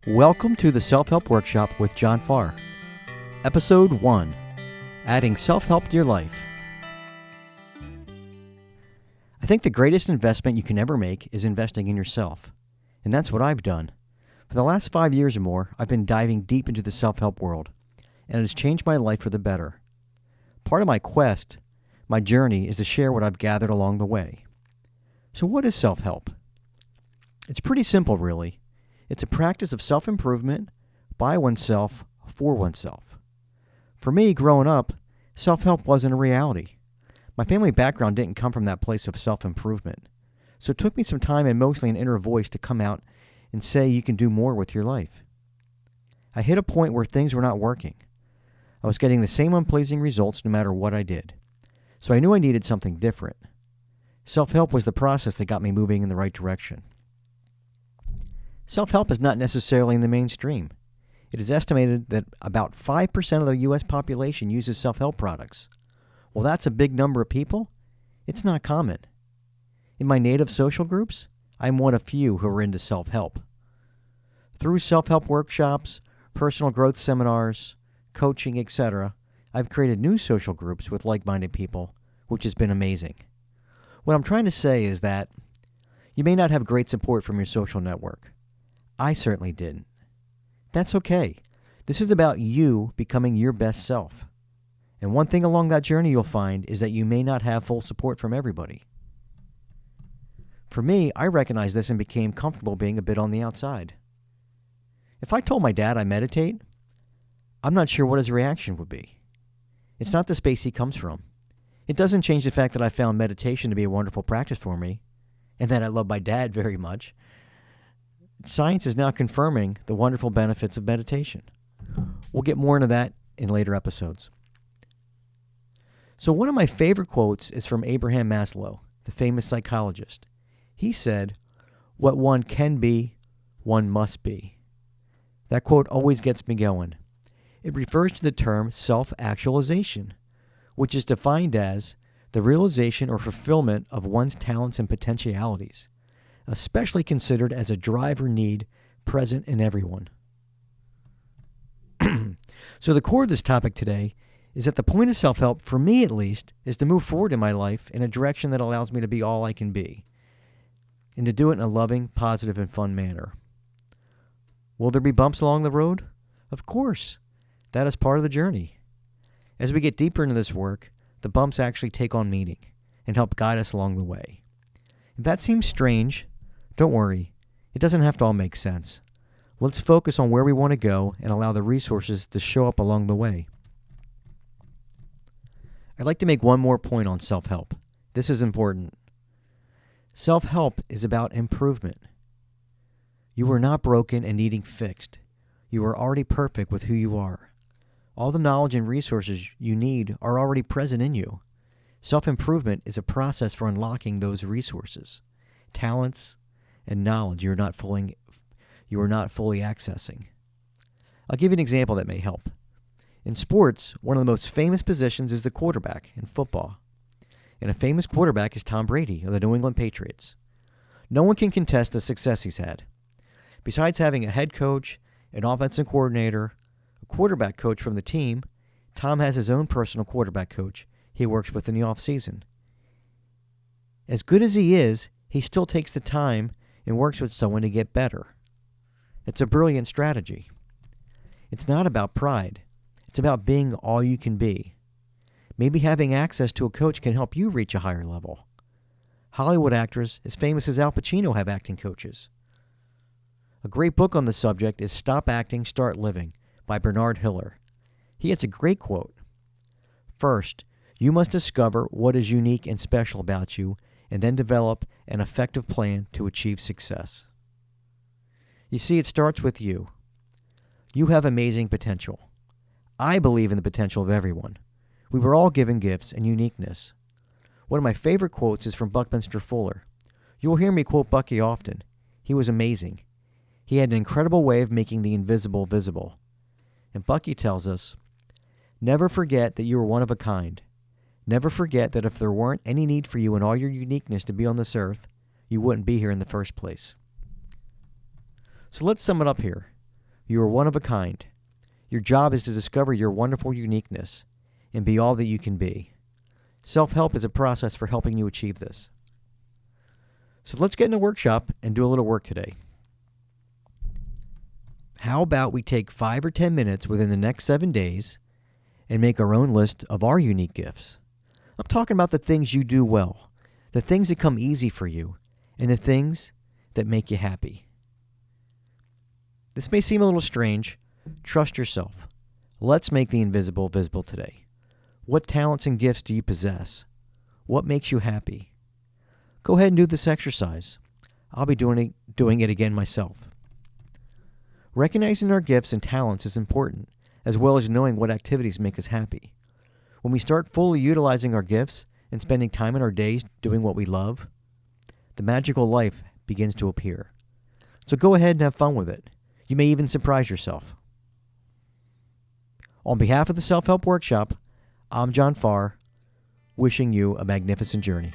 Welcome to the Self-Help Workshop with John Farr. Episode 1, Adding Self-Help to Your Life. I think the greatest investment you can ever make is investing in yourself. And that's what I've done. For the last 5 years or more, I've been diving deep into the self-help world, and it has changed my life for the better. Part of my quest, my journey, is to share what I've gathered along the way. So what is self-help? It's pretty simple, really. It's a practice of self-improvement by oneself for oneself. For me, growing up, self-help wasn't a reality. My family background didn't come from that place of self-improvement. So it took me some time and mostly an inner voice to come out and say you can do more with your life. I hit a point where things were not working. I was getting the same unpleasing results no matter what I did. So I knew I needed something different. Self-help was the process that got me moving in the right direction. Self-help is not necessarily in the mainstream. It is estimated that about 5% of the U.S. population uses self-help products. Well, that's a big number of people. It's not common. In my native social groups, I'm one of few who are into self-help. Through self-help workshops, personal growth seminars, coaching, etc., I've created new social groups with like-minded people, which has been amazing. What I'm trying to say is that you may not have great support from your social network. I certainly didn't. That's okay. This is about you becoming your best self. And one thing along that journey you'll find is that you may not have full support from everybody. For me, I recognized this and became comfortable being a bit on the outside. If I told my dad I meditate, I'm not sure what his reaction would be. It's not the space he comes from. It doesn't change the fact that I found meditation to be a wonderful practice for me, and that I love my dad very much. Science is now confirming the wonderful benefits of meditation. We'll get more into that in later episodes. So one of my favorite quotes is from Abraham Maslow, the famous psychologist. He said, "What one can be, one must be." That quote always gets me going. It refers to the term self-actualization, which is defined as the realization or fulfillment of one's talents and potentialities, especially considered as a drive or need present in everyone. So the core of this topic today is that the point of self-help, for me at least, is to move forward in my life in a direction that allows me to be all I can be, and to do it in a loving, positive, and fun manner. Will there be bumps along the road? Of course. That is part of the journey. As we get deeper into this work, the bumps actually take on meaning and help guide us along the way. If that seems strange, don't worry. It doesn't have to all make sense. Let's focus on where we want to go and allow the resources to show up along the way. I'd like to make one more point on self-help. This is important. Self-help is about improvement. You are not broken and needing fixed. You are already perfect with who you are. All the knowledge and resources you need are already present in you. Self-improvement is a process for unlocking those resources, talents, and knowledge you are not fully accessing. I'll give you an example that may help. In sports, one of the most famous positions is the quarterback in football. And a famous quarterback is Tom Brady of the New England Patriots. No one can contest the success he's had. Besides having a head coach, an offensive coordinator, a quarterback coach from the team, Tom has his own personal quarterback coach he works with in the off-season. As good as he is, he still takes the time and works with someone to get better. It's a brilliant strategy. It's not about pride. It's about being all you can be. Maybe having access to a coach can help you reach a higher level. Hollywood actors as famous as Al Pacino have acting coaches. A great book on the subject is Stop Acting, Start Living by Bernard Hiller. He has a great quote. "First, you must discover what is unique and special about you and then develop an effective plan to achieve success." You see, it starts with you. You have amazing potential. I believe in the potential of everyone. We were all given gifts and uniqueness. One of my favorite quotes is from Buckminster Fuller. You'll hear me quote Bucky often. He was amazing. He had an incredible way of making the invisible visible. And Bucky tells us, "Never forget that you are one of a kind. Never forget that if there weren't any need for you and all your uniqueness to be on this earth, you wouldn't be here in the first place." So let's sum it up here. You are one of a kind. Your job is to discover your wonderful uniqueness and be all that you can be. Self-help is a process for helping you achieve this. So let's get in a workshop and do a little work today. How about we take 5 or 10 minutes within the next 7 days and make our own list of our unique gifts? I'm talking about the things you do well, the things that come easy for you, and the things that make you happy. This may seem a little strange. Trust yourself. Let's make the invisible visible today. What talents and gifts do you possess? What makes you happy? Go ahead and do this exercise. I'll be doing it again myself. Recognizing our gifts and talents is important, as well as knowing what activities make us happy. When we start fully utilizing our gifts and spending time in our days doing what we love, the magical life begins to appear. So go ahead and have fun with it. You may even surprise yourself. On behalf of the Self-Help Workshop, I'm John Farr, wishing you a magnificent journey.